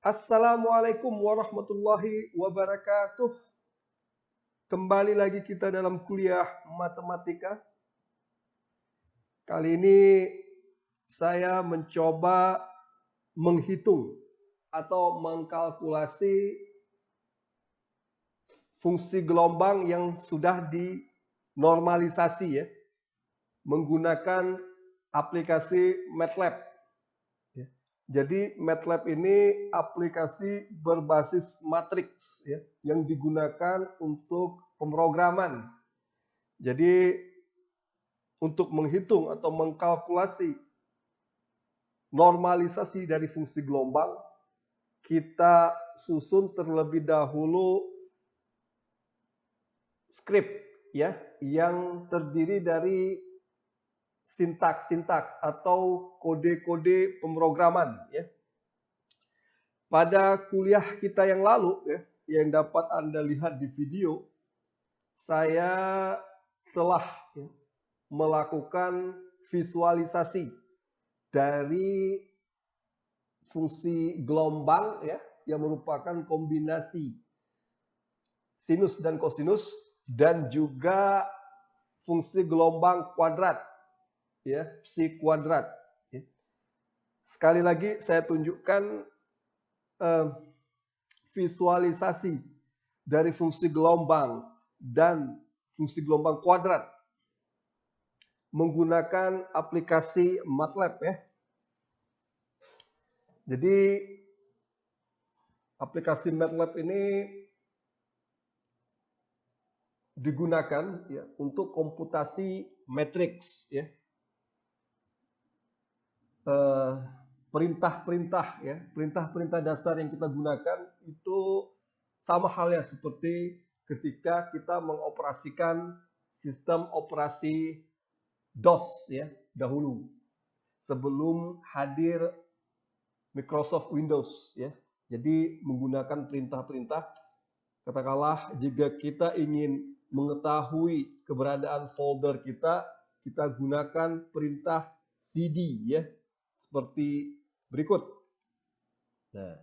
Assalamualaikum warahmatullahi wabarakatuh. Kembali lagi kita dalam kuliah matematika. Kali ini saya mencoba menghitung atau mengkalkulasi fungsi gelombang yang sudah dinormalisasi ya, menggunakan aplikasi MATLAB. Jadi MATLAB ini aplikasi berbasis matriks ya, yang digunakan untuk pemrograman. Jadi untuk menghitung atau mengkalkulasi normalisasi dari fungsi gelombang, kita susun terlebih dahulu skrip ya, yang terdiri dari sintaks-sintaks atau kode-kode pemrograman ya. Pada kuliah kita yang lalu ya, yang dapat Anda lihat di video, saya telah ya, melakukan visualisasi dari fungsi gelombang ya, yang merupakan kombinasi sinus dan kosinus, dan juga fungsi gelombang kuadrat ya, psi kuadrat ya. Sekali lagi saya tunjukkan visualisasi dari fungsi gelombang dan fungsi gelombang kuadrat menggunakan aplikasi MATLAB ya. Jadi aplikasi MATLAB ini digunakan ya untuk komputasi matriks ya. Perintah-perintah ya, perintah-perintah dasar yang kita gunakan itu sama halnya seperti ketika kita mengoperasikan sistem operasi DOS ya dahulu sebelum hadir Microsoft Windows ya. Jadi menggunakan perintah-perintah, katakanlah jika kita ingin mengetahui keberadaan folder kita, kita gunakan perintah cd ya, seperti berikut. Nah,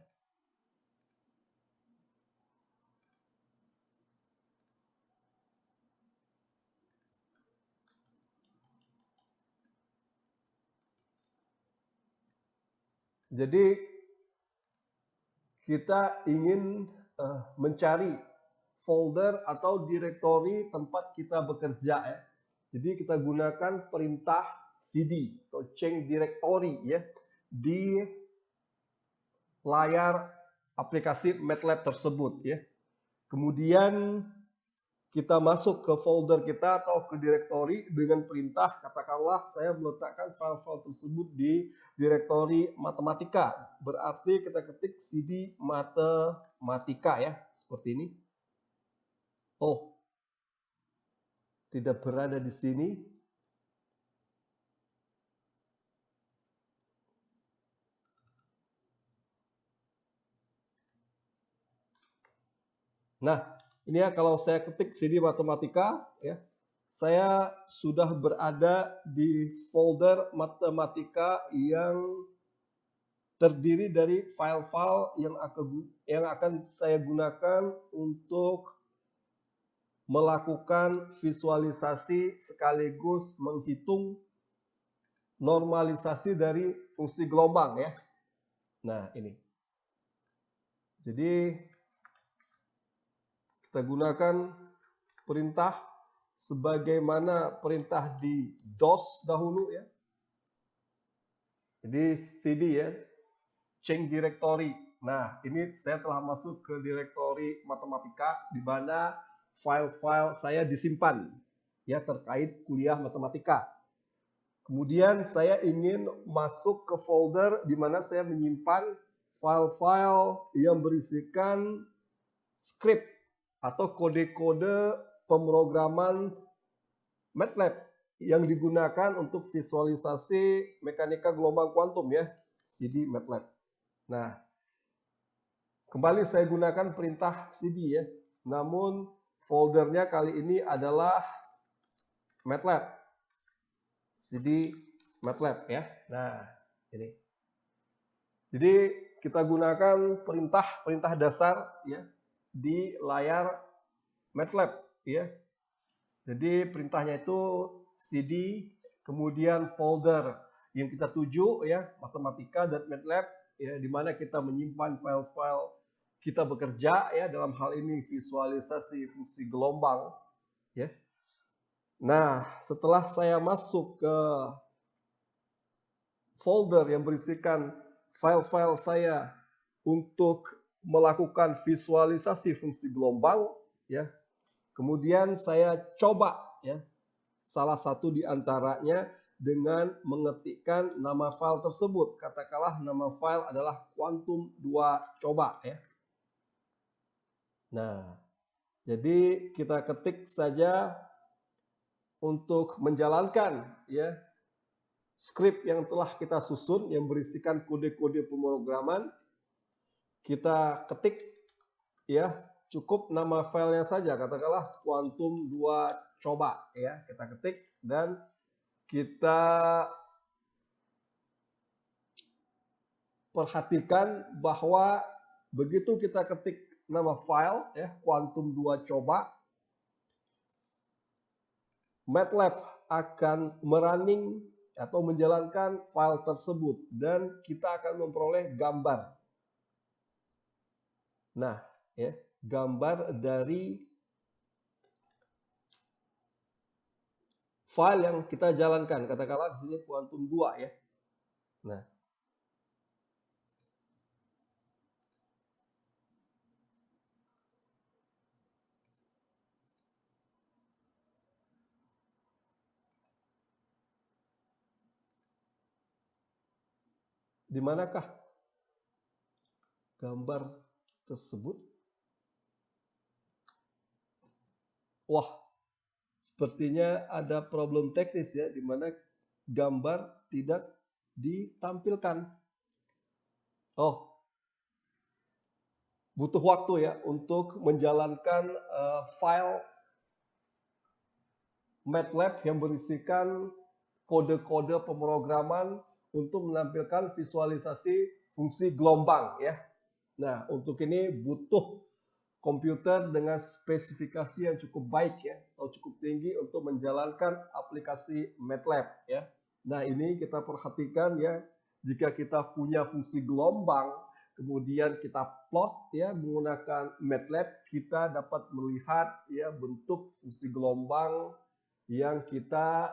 jadi kita ingin mencari folder atau direktori tempat kita bekerja ya. Jadi kita gunakan perintah cd atau change directory ya di layar aplikasi MATLAB tersebut ya. Kemudian kita masuk ke folder kita atau ke direktori dengan perintah, katakanlah saya meletakkan file-file tersebut di direktori matematika. Berarti kita ketik cd matematika ya, seperti ini. Oh, tidak berada di sini. Nah, ini ya kalau saya ketik cd matematika ya, saya sudah berada di folder matematika yang terdiri dari file-file yang akan saya gunakan untuk melakukan visualisasi sekaligus menghitung normalisasi dari fungsi gelombang ya. Nah, ini. Jadi kita gunakan perintah sebagaimana perintah di DOS dahulu ya. Jadi cd ya, change directory. Nah, ini saya telah masuk ke direktori matematika di mana file-file saya disimpan ya terkait kuliah matematika. Kemudian saya ingin masuk ke folder di mana saya menyimpan file-file yang berisikan script atau kode-kode pemrograman MATLAB yang digunakan untuk visualisasi mekanika gelombang kuantum ya, cd MATLAB. Nah, kembali saya gunakan perintah cd ya, namun foldernya kali ini adalah MATLAB, cd MATLAB ya. Nah, ini. Jadi kita gunakan perintah dasar ya di layar MATLAB ya. Jadi perintahnya itu cd kemudian folder yang kita tuju ya matematika.matlab ya di mana kita menyimpan file-file kita bekerja ya dalam hal ini visualisasi fungsi gelombang ya. Nah, setelah saya masuk ke folder yang berisikan file-file saya untuk melakukan visualisasi fungsi gelombang ya. Kemudian saya coba ya salah satu di antaranya dengan mengetikkan nama file tersebut. Katakanlah nama file adalah Quantum 2 coba ya. Nah, jadi kita ketik saja untuk menjalankan ya skrip yang telah kita susun yang berisikan kode-kode pemrograman. Kita ketik ya, cukup nama filenya saja, katakanlah Quantum 2 coba ya, kita ketik dan kita perhatikan bahwa begitu kita ketik nama file ya, Quantum 2 coba, MATLAB akan merunning atau menjalankan file tersebut dan kita akan memperoleh gambar. Nah, ya, gambar dari file yang kita jalankan. Katakanlah di sini Quantum 2 ya. Nah, di manakah gambar tersebut? Wah, sepertinya ada problem teknis ya, di mana gambar tidak ditampilkan. Oh, butuh waktu ya untuk menjalankan file MATLAB yang berisikan kode-kode pemrograman untuk menampilkan visualisasi fungsi gelombang ya. Nah, untuk ini butuh komputer dengan spesifikasi yang cukup baik ya, atau cukup tinggi untuk menjalankan aplikasi MATLAB ya. Nah, ini kita perhatikan ya, jika kita punya fungsi gelombang, kemudian kita plot ya menggunakan MATLAB, kita dapat melihat ya bentuk fungsi gelombang yang kita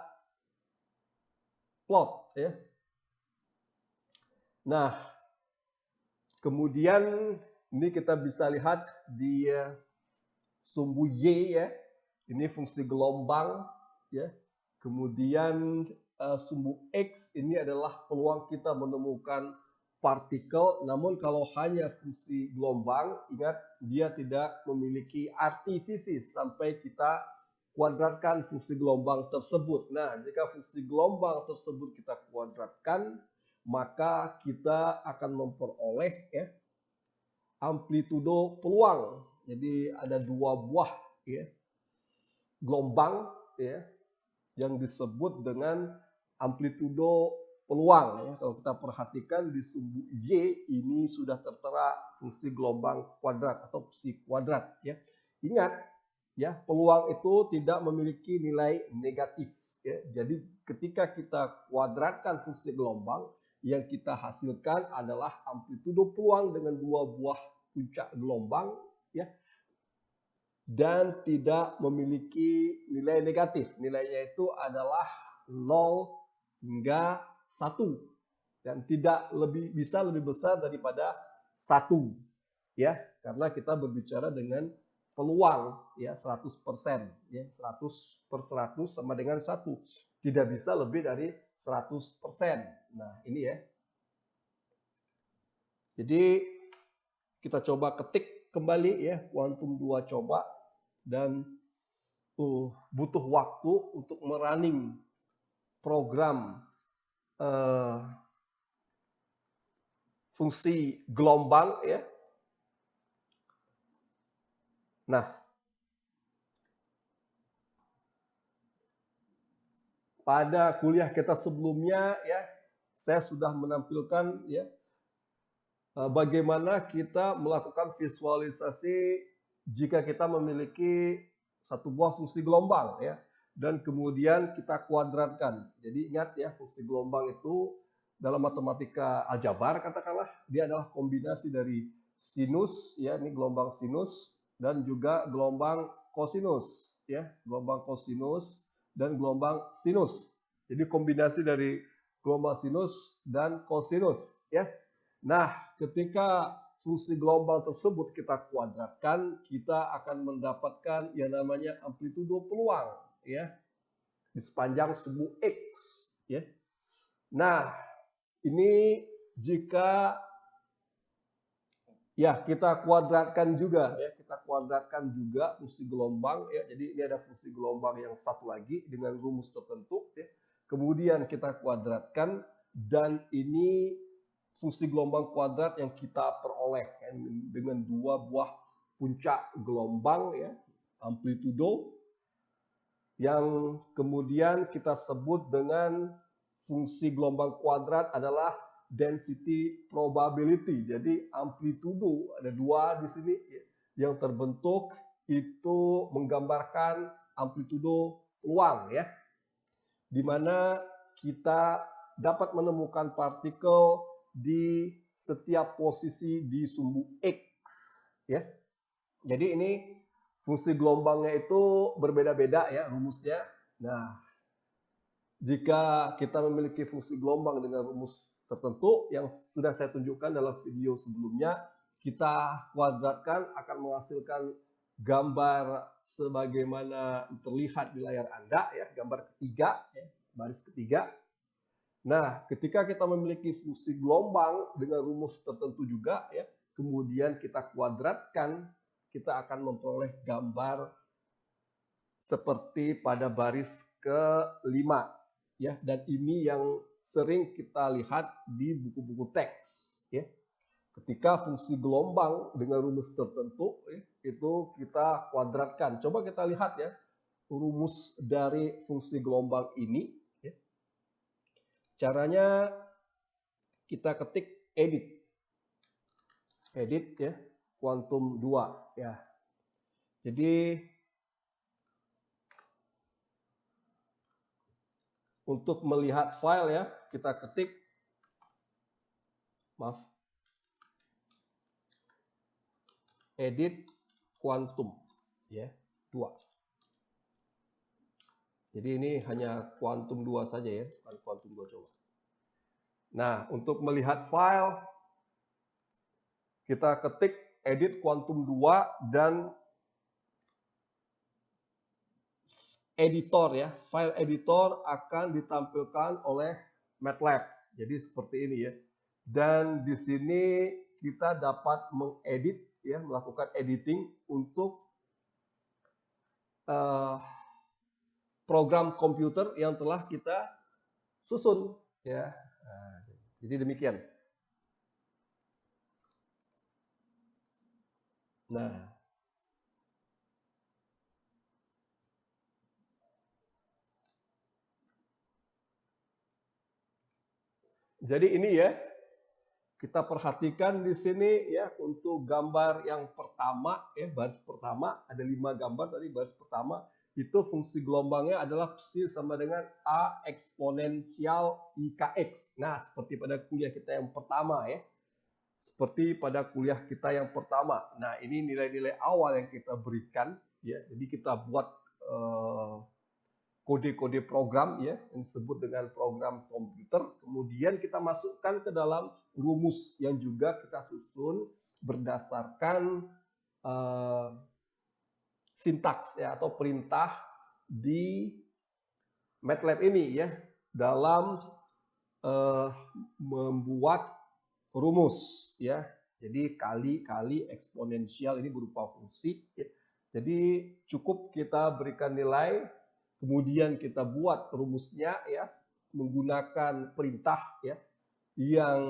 plot ya. Nah, kemudian ini kita bisa lihat di sumbu Y ya. Ini fungsi gelombang ya. Kemudian sumbu X ini adalah peluang kita menemukan partikel. Namun kalau hanya fungsi gelombang, ingat dia tidak memiliki arti fisis sampai kita kuadratkan fungsi gelombang tersebut. Nah, jika fungsi gelombang tersebut kita kuadratkan, maka kita akan memperoleh ya amplitudo peluang. Jadi ada dua buah ya gelombang ya yang disebut dengan amplitudo peluang ya. Kalau kita perhatikan di sumbu Y ini sudah tertera fungsi gelombang kuadrat atau psi kuadrat ya. Ingat ya, peluang itu tidak memiliki nilai negatif ya. Jadi ketika kita kuadratkan fungsi gelombang, yang kita hasilkan adalah amplitudo peluang dengan dua buah puncak gelombang ya, dan tidak memiliki nilai negatif. Nilainya itu adalah 0 hingga 1 dan tidak bisa lebih besar daripada 1 ya, karena kita berbicara dengan peluang ya 100% ya, 100/100 sama dengan 1. Tidak bisa lebih dari 100%. Nah, ini ya. Jadi kita coba ketik kembali ya Quantum 2 coba dan butuh waktu untuk merunning program fungsi gelombang ya. Nah, pada kuliah kita sebelumnya ya, saya sudah menampilkan ya bagaimana kita melakukan visualisasi jika kita memiliki satu buah fungsi gelombang ya, dan kemudian kita kuadratkan. Jadi ingat ya, fungsi gelombang itu dalam matematika aljabar katakanlah dia adalah kombinasi dari sinus ya, ini gelombang sinus, dan juga gelombang kosinus ya, gelombang kosinus dan gelombang sinus. Jadi kombinasi dari gelombang sinus dan kosinus ya. Nah, ketika fungsi gelombang tersebut kita kuadratkan, kita akan mendapatkan yang namanya amplitudo peluang ya di sepanjang sumbu X ya. Nah, ini jika ya kita kuadratkan juga ya, kita kuadratkan juga fungsi gelombang ya. Jadi ini ada fungsi gelombang yang satu lagi dengan rumus tertentu ya. Kemudian kita kuadratkan, dan ini fungsi gelombang kuadrat yang kita peroleh ya, dengan dua buah puncak gelombang ya, amplitudo, yang kemudian kita sebut dengan fungsi gelombang kuadrat adalah density probability. Jadi amplitudo ada dua di sini yang terbentuk itu menggambarkan amplitudo peluang ya, di mana kita dapat menemukan partikel di setiap posisi di sumbu X ya. Jadi ini fungsi gelombangnya itu berbeda-beda ya rumusnya. Nah, jika kita memiliki fungsi gelombang dengan rumus tertentu yang sudah saya tunjukkan dalam video sebelumnya, kita kuadratkan akan menghasilkan gambar sebagaimana terlihat di layar Anda ya, gambar ketiga ya, baris ketiga. Nah, ketika kita memiliki fungsi gelombang dengan rumus tertentu juga ya, kemudian kita kuadratkan, kita akan memperoleh gambar seperti pada baris ke-5 ya, dan ini yang sering kita lihat di buku-buku teks ya. Ketika fungsi gelombang dengan rumus tertentu ya, itu kita kuadratkan. Coba kita lihat ya rumus dari fungsi gelombang ini ya. Caranya kita ketik edit ya, kuantum 2 ya. Jadi untuk melihat file ya, kita ketik edit kuantum ya 2. Jadi ini hanya kuantum 2 saja ya, bukan kuantum 2 coba. Nah, untuk melihat file kita ketik edit kuantum 2 dan editor ya, file editor akan ditampilkan oleh MATLAB. Jadi seperti ini ya. Dan di sini kita dapat mengedit ya, melakukan editing untuk program komputer yang telah kita susun ya. Nah, jadi demikian. Nah, jadi ini ya, kita perhatikan di sini ya, untuk gambar yang pertama ya, baris pertama ada 5 gambar tadi. Baris pertama itu fungsi gelombangnya adalah psi sama dengan A eksponensial IKX. Nah, seperti pada kuliah kita yang pertama ya. Seperti pada kuliah kita yang pertama. Nah, ini nilai-nilai awal yang kita berikan ya. Jadi kita buat kode-kode program ya, yang disebut dengan program komputer. Kemudian kita masukkan ke dalam rumus yang juga kita susun berdasarkan sintaks ya, atau perintah di MATLAB ini ya, dalam membuat rumus ya. Jadi kali eksponensial ini berupa fungsi ya. Jadi cukup kita berikan nilai, kemudian kita buat rumusnya ya, menggunakan perintah ya yang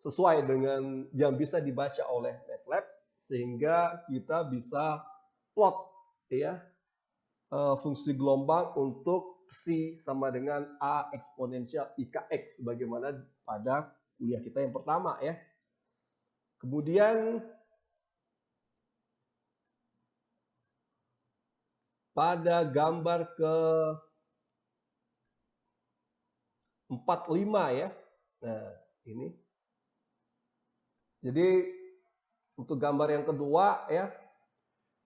sesuai dengan yang bisa dibaca oleh MATLAB, sehingga kita bisa plot ya fungsi gelombang untuk psi sama dengan A eksponensial IKX sebagaimana pada kuliah kita yang pertama ya. Kemudian pada gambar ke 45 ya. Nah, ini. Jadi untuk gambar yang kedua ya,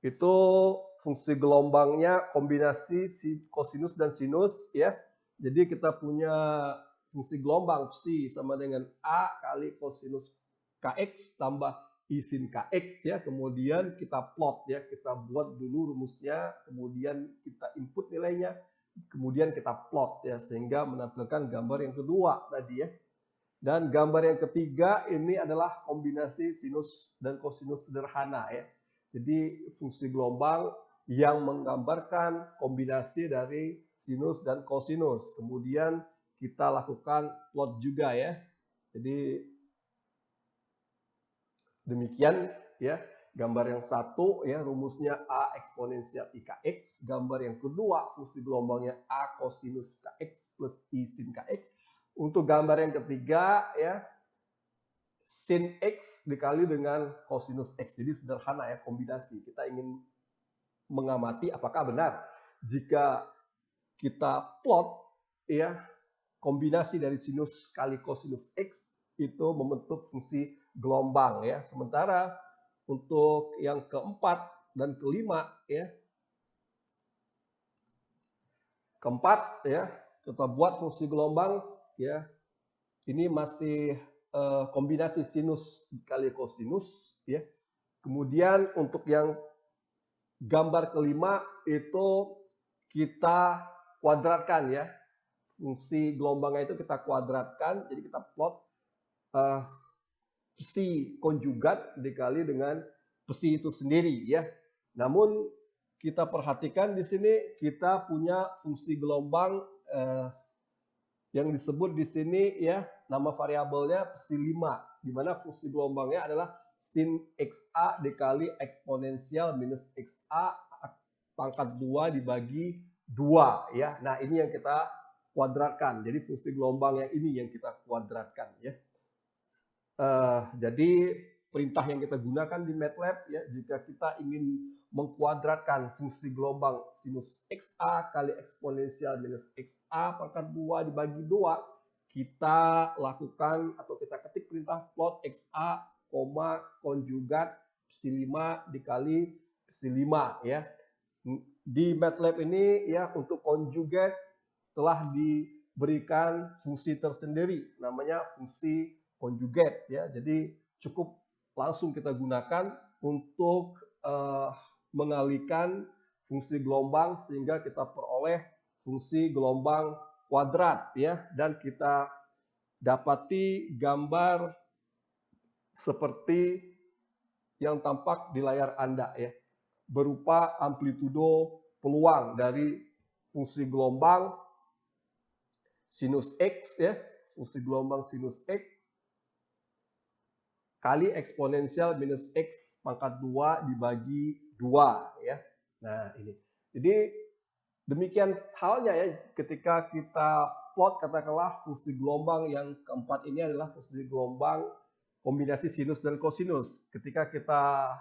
itu fungsi gelombangnya kombinasi kosinus dan sinus ya. Jadi kita punya fungsi gelombang psi sama dengan A kali kosinus kx tambah I sin kx ya. Kemudian kita plot ya, kita buat dulu rumusnya, kemudian kita input nilainya, kemudian kita plot ya, sehingga menampilkan gambar yang kedua tadi ya. Dan gambar yang ketiga ini adalah kombinasi sinus dan kosinus sederhana ya. Jadi fungsi gelombang yang menggambarkan kombinasi dari sinus dan kosinus. Kemudian kita lakukan plot juga ya. Jadi demikian ya. Gambar yang satu ya, rumusnya A eksponensial IKX. Gambar yang kedua fungsi gelombangnya A kosinus KX plus I sin KX. Untuk gambar yang ketiga ya, sin X dikali dengan kosinus X. Jadi sederhana ya, kombinasi. Kita ingin mengamati apakah benar jika kita plot ya, kombinasi dari sinus kali kosinus X itu membentuk fungsi gelombang ya. Sementara untuk yang keempat dan kelima ya, keempat ya, kita buat fungsi gelombang ya, ini masih kombinasi sinus kali kosinus ya. Kemudian untuk yang gambar kelima itu kita kuadratkan ya, fungsi gelombangnya itu kita kuadratkan, jadi kita plot psi konjugat dikali dengan psi itu sendiri ya. Namun kita perhatikan di sini kita punya fungsi gelombang yang disebut di sini ya, nama variabelnya psi 5, di mana fungsi gelombangnya adalah sin xa dikali eksponensial minus xa pangkat 2 dibagi 2 ya. Nah, ini yang kita kuadratkan. Jadi fungsi gelombang yang ini yang kita kuadratkan ya. Jadi perintah yang kita gunakan di MATLAB ya, jika kita ingin mengkuadratkan fungsi gelombang sinus xa kali eksponensial minus xa pangkat 2 dibagi 2, kita lakukan atau kita ketik perintah plot xa, konjugat psi 5 dikali psi 5 ya. Di MATLAB ini ya, untuk konjugat telah diberikan fungsi tersendiri namanya fungsi konjugat ya. Jadi cukup langsung kita gunakan untuk mengalihkan fungsi gelombang sehingga kita peroleh fungsi gelombang kuadrat ya, dan kita dapati gambar seperti yang tampak di layar Anda ya, berupa amplitudo peluang dari fungsi gelombang sinus X ya, fungsi gelombang sinus X kali eksponensial minus X pangkat 2 dibagi 2 ya. Nah, ini. Jadi demikian halnya ya, ketika kita plot katakanlah fungsi gelombang yang keempat ini adalah fungsi gelombang kombinasi sinus dan kosinus. Ketika kita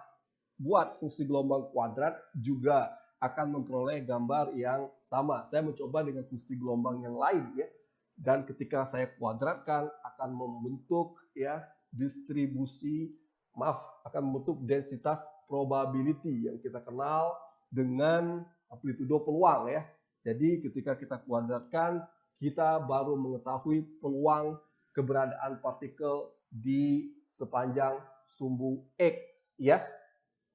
buat fungsi gelombang kuadrat juga akan memperoleh gambar yang sama. Saya mencoba dengan fungsi gelombang yang lain ya. Dan ketika saya kuadratkan akan membentuk ya akan membentuk densitas probability yang kita kenal dengan amplitudo peluang ya. Jadi ketika kita kuadratkan, kita baru mengetahui peluang keberadaan partikel di sepanjang sumbu X ya.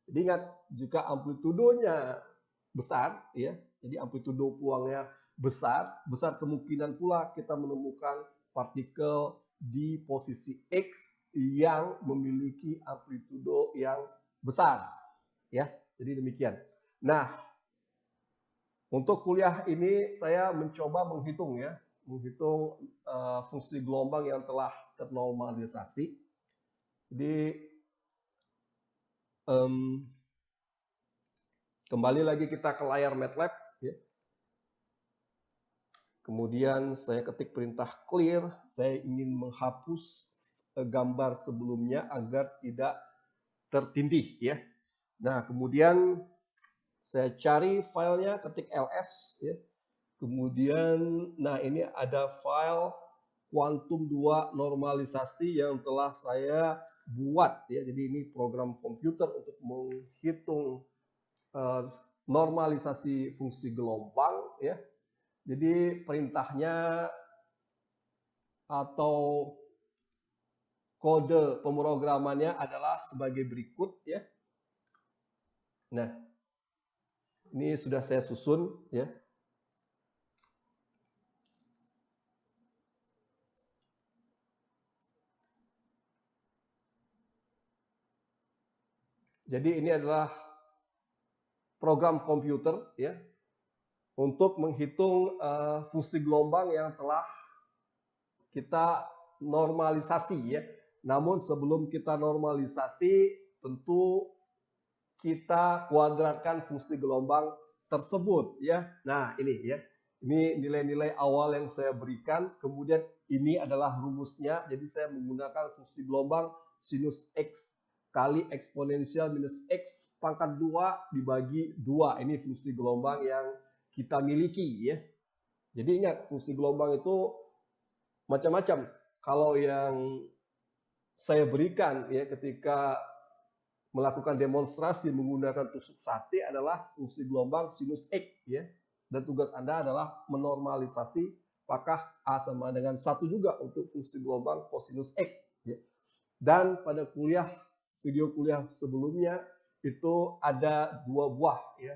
Jadi ingat, jika amplitudonya besar ya, jadi amplitudo peluangnya besar kemungkinan pula kita menemukan partikel di posisi X yang memiliki amplitudo yang besar ya. Jadi demikian. Nah, untuk kuliah ini saya mencoba menghitung fungsi gelombang yang telah ternormalisasi. Jadi kembali lagi kita ke layar MATLAB ya. Kemudian saya ketik perintah clear, saya ingin menghapus gambar sebelumnya agar tidak tertindih ya. Nah, kemudian saya cari filenya, ketik ls ya. Kemudian, nah ini ada file Quantum 2 normalisasi yang telah saya buat ya. Jadi ini program komputer untuk menghitung normalisasi fungsi gelombang ya. Jadi perintahnya atau kode pemrogramannya adalah sebagai berikut ya. Nah, ini sudah saya susun ya. Jadi ini adalah program komputer ya untuk menghitung fungsi gelombang yang telah kita normalisasi ya. Namun sebelum kita normalisasi tentu kita kuadratkan fungsi gelombang tersebut ya. Nah, ini ya. Ini nilai-nilai awal yang saya berikan, kemudian ini adalah rumusnya. Jadi saya menggunakan fungsi gelombang sinus X kali eksponensial minus X pangkat 2 dibagi 2. Ini fungsi gelombang yang kita miliki ya. Jadi ingat, fungsi gelombang itu macam-macam. Kalau yang saya berikan ya ketika melakukan demonstrasi menggunakan tusuk sate adalah fungsi gelombang sinus X ya. Dan tugas Anda adalah menormalisasi apakah A sama dengan 1 juga untuk fungsi gelombang kosinus X ya. Dan pada video kuliah sebelumnya itu ada 2 buah ya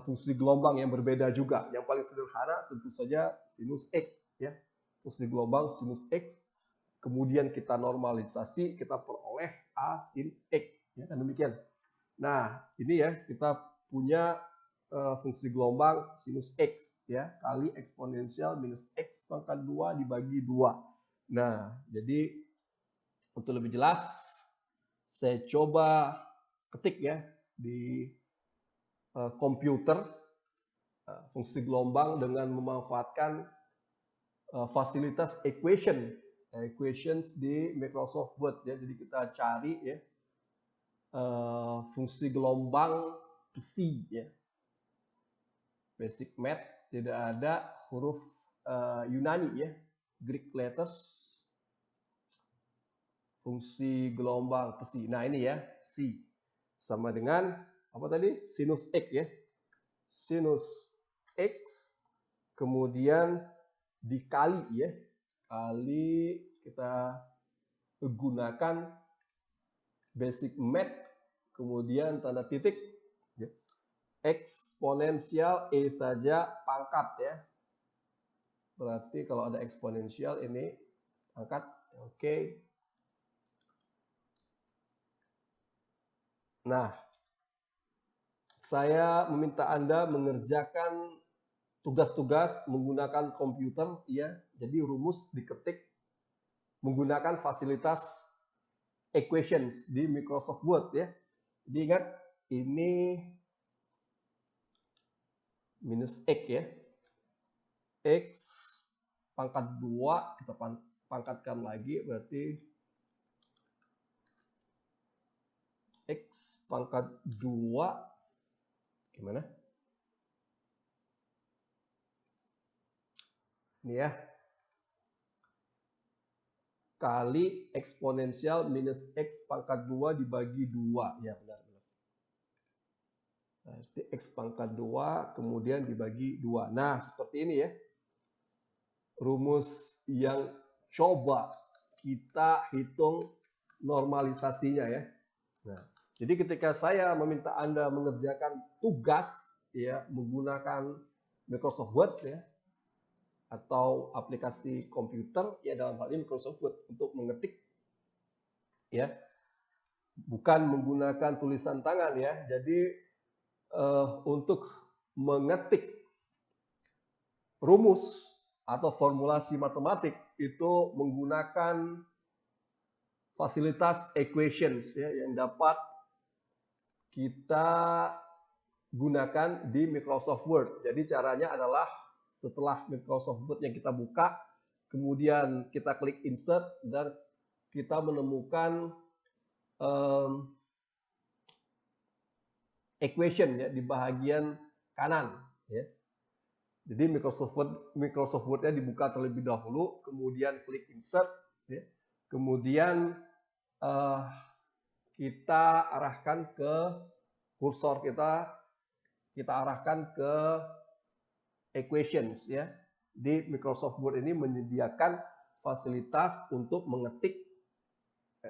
fungsi gelombang yang berbeda juga. Yang paling sederhana tentu saja sinus X ya. Fungsi gelombang sinus X, kemudian kita normalisasi, kita peroleh A sin X ya, kan demikian. Nah, ini ya kita punya fungsi gelombang sinus X ya kali eksponensial minus X pangkat 2 dibagi 2. Nah, jadi untuk lebih jelas saya coba ketik ya di komputer fungsi gelombang dengan memanfaatkan fasilitas equations di Microsoft Word ya. Jadi kita cari ya fungsi gelombang besi ya. Basic Math, tidak ada huruf Yunani ya, Greek letters. Fungsi gelombang besi. Nah, ini ya, psi sama dengan apa tadi? Sinus X ya. Sinus X kemudian dikali ya. Kali kita gunakan basic math kemudian tanda titik ya. Eksponensial E saja pangkat ya. Berarti kalau ada eksponensial ini pangkat. Oke. Nah, saya meminta Anda mengerjakan tugas-tugas menggunakan komputer ya. Jadi rumus diketik menggunakan fasilitas equations di Microsoft Word ya. Jadi ingat ini minus X ya. X pangkat 2 kita pangkatkan lagi berarti X pangkat 2 gimana? Ini ya. Kali eksponensial minus X pangkat 2 dibagi 2. Ya benar. Berarti X pangkat 2 kemudian dibagi 2. Nah seperti ini ya. Rumus yang coba kita hitung normalisasinya ya. Nah, jadi ketika saya meminta Anda mengerjakan tugas ya menggunakan Microsoft Word ya atau aplikasi komputer ya dalam hal ini Microsoft Word untuk mengetik ya bukan menggunakan tulisan tangan ya. Jadi untuk mengetik rumus atau formulasi matematik itu menggunakan fasilitas equations ya yang dapat kita gunakan di Microsoft Word. Jadi caranya adalah setelah Microsoft Word yang kita buka, kemudian kita klik insert dan kita menemukan equation ya di bagian kanan ya. Jadi Microsoft Word-nya dibuka terlebih dahulu, kemudian klik insert ya. Kemudian kita arahkan ke kursor kita arahkan ke equations ya. Di Microsoft Word ini menyediakan fasilitas untuk mengetik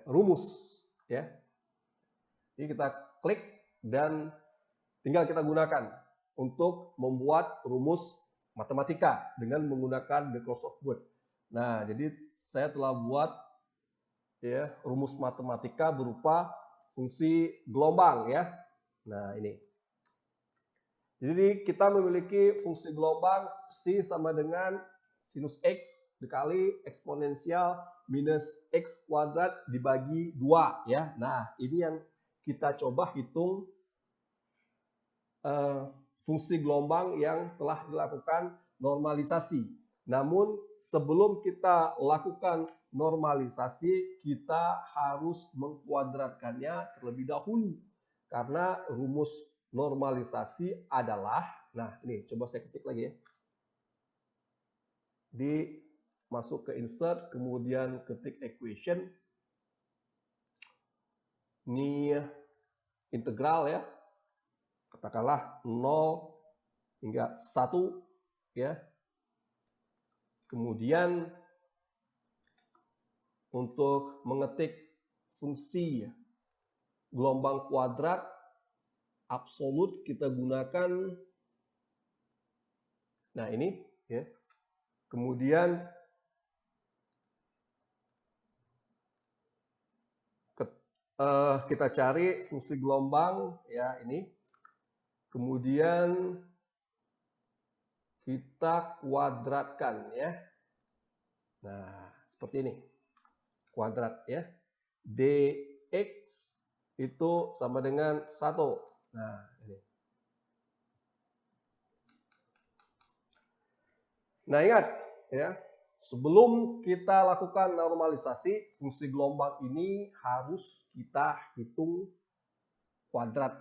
rumus ya. Ini kita klik dan tinggal kita gunakan untuk membuat rumus matematika dengan menggunakan Microsoft Word. Nah, jadi saya telah buat ya rumus matematika berupa fungsi gelombang ya. Nah, ini. Jadi kita memiliki fungsi gelombang psi sama dengan sinus x dikali eksponensial minus x kuadrat dibagi 2 ya. Nah, ini yang kita coba hitung fungsi gelombang yang telah dilakukan normalisasi. Namun sebelum kita lakukan normalisasi, kita harus mengkuadratkannya terlebih dahulu. Karena rumus normalisasi adalah, nah ini coba saya ketik lagi ya. Masuk ke insert, kemudian ketik equation. Ini integral ya. Katakanlah 0 hingga 1 ya. Kemudian untuk mengetik fungsi gelombang kuadrat absolut kita gunakan, nah ini ya. Kemudian kita cari fungsi gelombang ya ini. Kemudian kita kuadratkan ya. Nah, seperti ini. Kuadrat ya. Dx itu sama dengan 1. Nah, ini. Nah, ingat ya, sebelum kita lakukan normalisasi, fungsi gelombang ini harus kita hitung kuadrat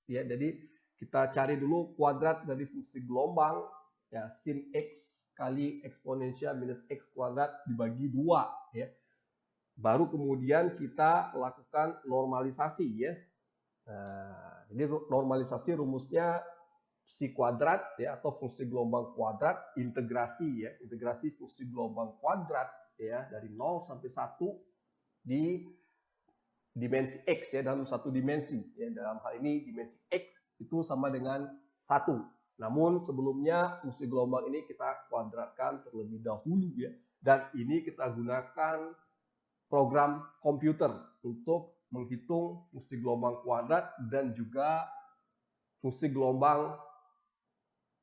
ya. Jadi kita cari dulu kuadrat dari fungsi gelombang ya, sin x kali eksponensial minus x kuadrat dibagi 2 ya. Baru kemudian kita lakukan normalisasi ya. Nah, jadi normalisasi rumusnya psi kuadrat ya, atau fungsi gelombang kuadrat integrasi ya, integrasi fungsi gelombang kuadrat ya dari 0 sampai 1 di dimensi x ya, dalam satu dimensi ya. Dalam hal ini dimensi x itu sama dengan 1. Namun sebelumnya fungsi gelombang ini kita kuadratkan terlebih dahulu ya, dan ini kita gunakan program komputer untuk menghitung fungsi gelombang kuadrat dan juga fungsi gelombang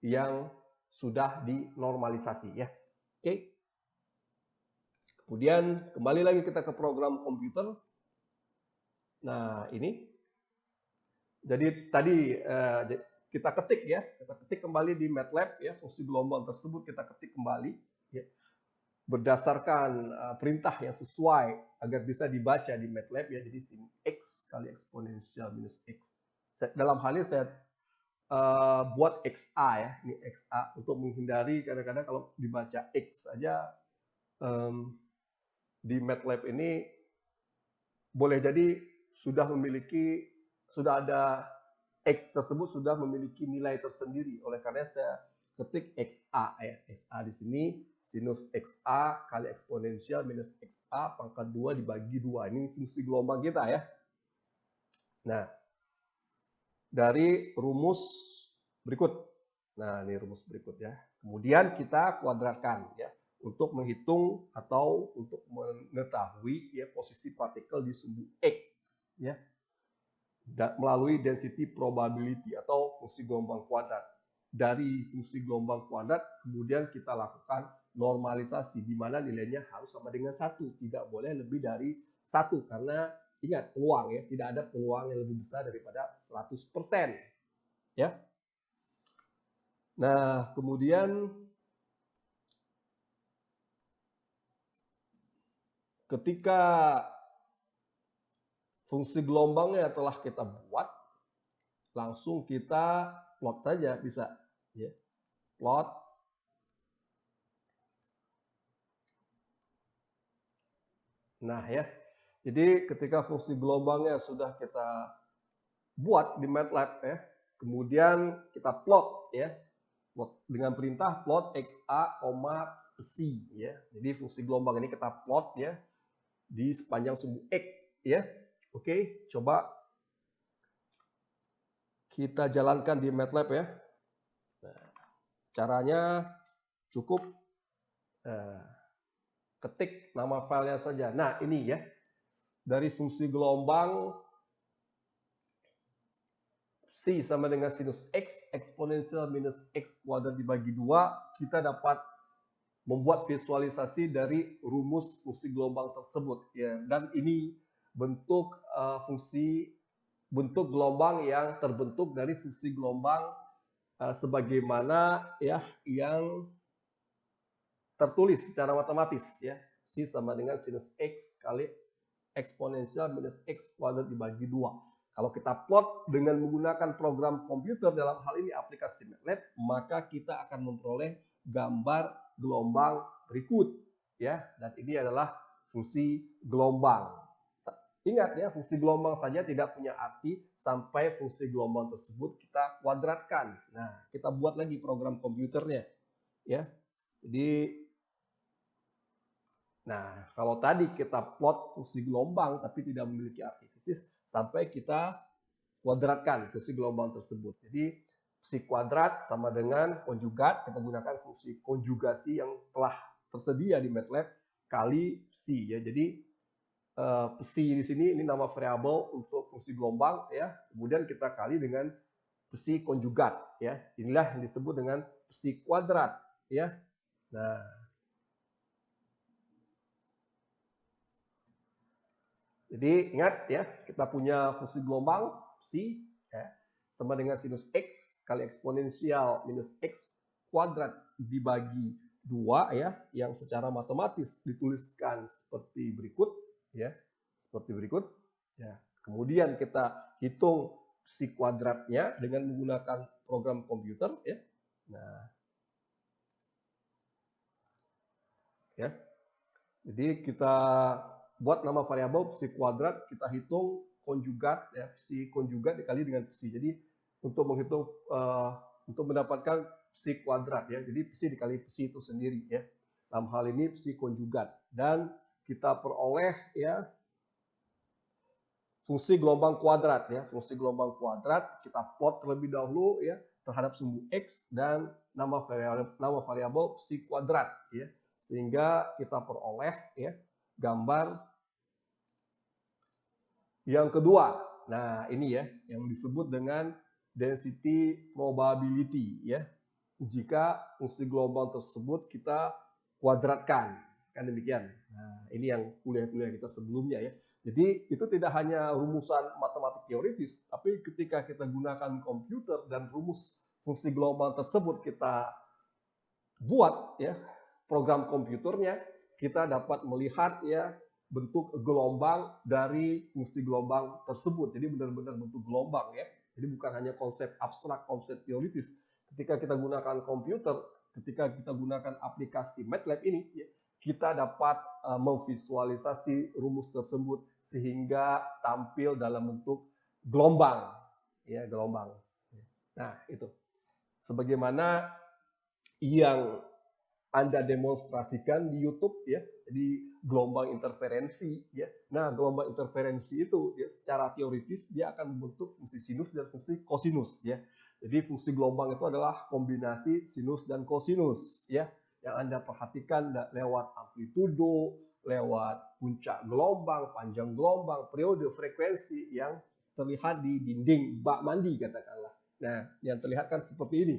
yang sudah dinormalisasi ya. Oke. Kemudian kembali lagi kita ke program komputer. Nah, ini. Jadi tadi kita ketik ya, kita ketik kembali di MATLAB ya, fungsi gelombang tersebut kita ketik kembali ya, berdasarkan perintah yang sesuai agar bisa dibaca di MATLAB ya. Jadi sin x kali eksponensial minus x. Dalam hal ini saya buat XA ya, ini XA untuk menghindari kadang-kadang kalau dibaca X saja di MATLAB ini boleh jadi sudah ada X tersebut sudah memiliki nilai tersendiri. Oleh karena saya ketik XA ya, XA di sini sinus XA kali eksponensial minus XA pangkat 2 dibagi 2. Ini fungsi gelombang kita ya. Nah, dari rumus berikut. Nah, ini rumus berikut ya. Kemudian kita kuadratkan ya untuk menghitung atau untuk mengetahui ya posisi partikel di sumbu X ya. Melalui density probability atau fungsi gelombang kuadrat. Dari fungsi gelombang kuadrat kemudian kita lakukan normalisasi di mana nilainya harus sama dengan 1, tidak boleh lebih dari 1 karena ingat peluang ya, tidak ada peluang yang lebih besar daripada 100% ya. Nah, kemudian ketika fungsi gelombangnya telah kita buat, langsung kita plot saja bisa, ya. Plot. Nah ya, jadi ketika fungsi gelombangnya sudah kita buat di MATLAB ya, kemudian kita plot ya, plot dengan perintah plot XA, psi ya. Jadi fungsi gelombang ini kita plot ya di sepanjang sumbu X ya. Oke, coba kita jalankan di MATLAB ya. Nah, caranya cukup ketik nama filenya saja. Nah, ini ya. Dari fungsi gelombang psi sama dengan sinus X eksponensial minus X kuadrat dibagi 2, kita dapat membuat visualisasi dari rumus fungsi gelombang tersebut ya. Dan ini bentuk bentuk gelombang yang terbentuk dari fungsi gelombang sebagaimana ya yang tertulis secara matematis ya. Psi sama dengan sinus X kali eksponensial minus X kuadrat dibagi 2. Kalau kita plot dengan menggunakan program komputer, dalam hal ini aplikasi MATLAB, maka kita akan memperoleh gambar gelombang berikut ya. Dan ini adalah fungsi gelombang. Ingat ya, fungsi gelombang saja tidak punya arti sampai fungsi gelombang tersebut kita kuadratkan. Nah, kita buat lagi program komputernya ya. Jadi nah, kalau tadi kita plot fungsi gelombang tapi tidak memiliki arti fisis, sampai kita kuadratkan fungsi gelombang tersebut. Jadi psi kuadrat sama dengan konjugat, kita gunakan fungsi konjugasi yang telah tersedia di MATLAB kali psi ya. Jadi psi di sini ini nama variabel untuk fungsi gelombang ya. Kemudian kita kali dengan psi konjugat ya. Inilah yang disebut dengan psi kuadrat ya. Nah, jadi ingat ya, kita punya fungsi gelombang psi ya, sama dengan sinus X kali eksponensial minus X kuadrat dibagi 2 ya, yang secara matematis dituliskan seperti berikut ya, seperti berikut ya. Kemudian kita hitung psi kuadratnya dengan menggunakan program komputer ya. Nah, ya. Jadi kita buat nama variabel psi kuadrat, kita hitung konjugat ya, psi konjugat dikali dengan psi. Jadi untuk menghitung untuk mendapatkan psi kuadrat ya. Jadi psi dikali psi itu sendiri ya. Dalam hal ini psi konjugat, dan kita peroleh ya fungsi gelombang kuadrat ya. Fungsi gelombang kuadrat kita plot terlebih dahulu ya terhadap sumbu X dan nama variabel psi kuadrat ya. Sehingga kita peroleh ya gambar yang kedua. Nah, ini ya yang disebut dengan density probability ya. Jika fungsi gelombang tersebut kita kuadratkan, kan demikian. Nah, ini yang kuliah-kuliah kita sebelumnya ya. Jadi itu tidak hanya rumusan matematik teoritis, tapi ketika kita gunakan komputer dan rumus fungsi gelombang tersebut kita buat ya program komputernya, kita dapat melihat ya bentuk gelombang dari fungsi gelombang tersebut. Jadi benar-benar bentuk gelombang ya. Jadi bukan hanya konsep abstrak, konsep teoritis. Ketika kita gunakan komputer, ketika kita gunakan aplikasi MATLAB ini, ya, kita dapat memvisualisasi rumus tersebut sehingga tampil dalam bentuk gelombang, ya gelombang. Nah itu, sebagaimana yang Anda demonstrasikan di YouTube ya, jadi gelombang interferensi ya. Nah, gelombang interferensi itu ya, secara teoritis dia akan membentuk fungsi sinus dan fungsi kosinus ya. Jadi fungsi gelombang itu adalah kombinasi sinus dan kosinus ya. Yang Anda perhatikan lewat amplitudo, lewat puncak gelombang, panjang gelombang, periode, frekuensi yang terlihat di dinding bak mandi katakanlah. Nah, yang terlihat kan seperti ini.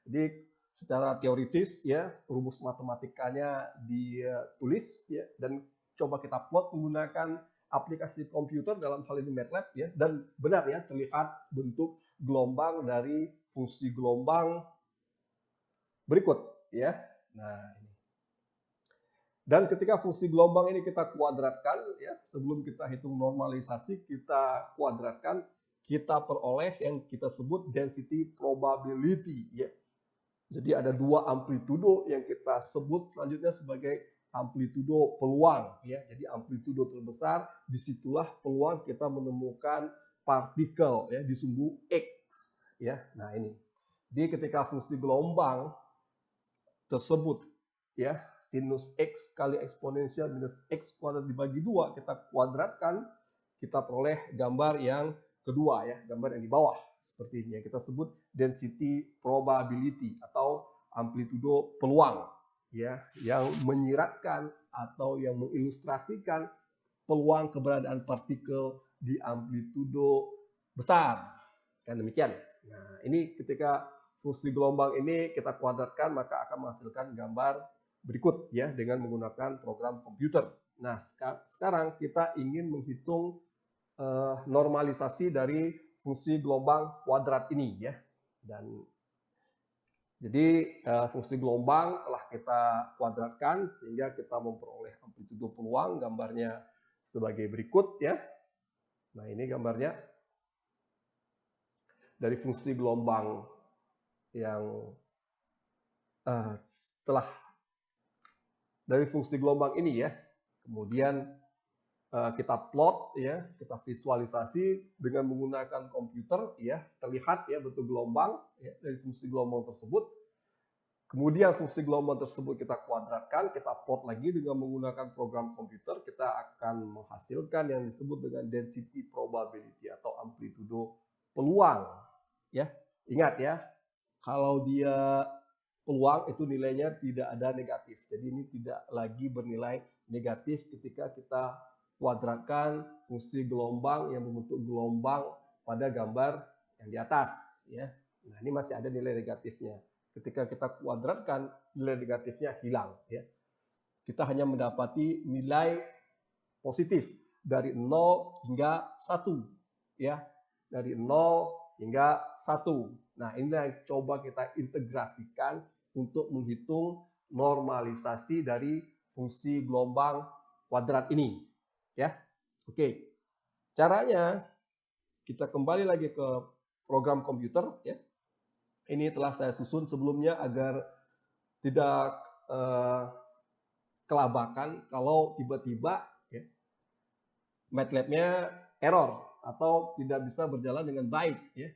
Jadi secara teoritis ya rumus matematikanya ditulis ya, dan coba kita plot menggunakan aplikasi komputer, dalam hal ini MATLAB ya, dan benar ya terlihat bentuk gelombang dari fungsi gelombang berikut ya. Nah, ini. Dan ketika fungsi gelombang ini kita kuadratkan, ya, sebelum kita hitung normalisasi, kita kuadratkan, kita peroleh yang kita sebut density probability. Ya. Jadi ada dua amplitudo yang kita sebut selanjutnya sebagai amplitudo peluang. Ya. Jadi amplitudo terbesar, disitulah peluang kita menemukan partikel ya, di sumbu X. Ya. Nah ini. Jadi ketika fungsi gelombang tersebut ya sinus X kali eksponensial minus X kuadrat dibagi 2 kita kuadratkan, kita peroleh gambar yang kedua ya, gambar yang di bawah seperti ini yang kita sebut density probability atau amplitudo peluang ya, yang menyiratkan atau yang mengilustrasikan peluang keberadaan partikel di amplitudo besar. Kan demikian. Nah, ini ketika fungsi gelombang ini kita kuadratkan maka akan menghasilkan gambar berikut ya dengan menggunakan program komputer. Nah, sekarang kita ingin menghitung normalisasi dari fungsi gelombang kuadrat ini ya. Dan jadi fungsi gelombang telah kita kuadratkan sehingga kita memperoleh amplitudo peluang, gambarnya sebagai berikut ya. Nah, ini gambarnya dari fungsi gelombang yang setelah dari fungsi gelombang ini ya, kemudian kita plot ya, kita visualisasi dengan menggunakan komputer ya, terlihat ya bentuk gelombang ya, dari fungsi gelombang tersebut. Kemudian fungsi gelombang tersebut kita kuadratkan, kita plot lagi dengan menggunakan program komputer, kita akan menghasilkan yang disebut dengan density probability atau amplitudo peluang ya. Ingat ya, kalau dia peluang itu nilainya tidak ada negatif. Jadi ini tidak lagi bernilai negatif ketika kita kuadratkan fungsi gelombang yang membentuk gelombang pada gambar yang di atas ya. Nah, ini masih ada nilai negatifnya. Ketika kita kuadratkan, nilai negatifnya hilang ya. Kita hanya mendapati nilai positif dari 0 hingga 1 ya. Dari 0 hingga 1. Nah, ini yang coba kita integrasikan untuk menghitung normalisasi dari fungsi gelombang kuadrat ini ya. Oke. Caranya kita kembali lagi ke program komputer ya. Ini telah saya susun sebelumnya agar tidak kelabakan kalau tiba-tiba ya, MATLAB-nya error atau tidak bisa berjalan dengan baik ya.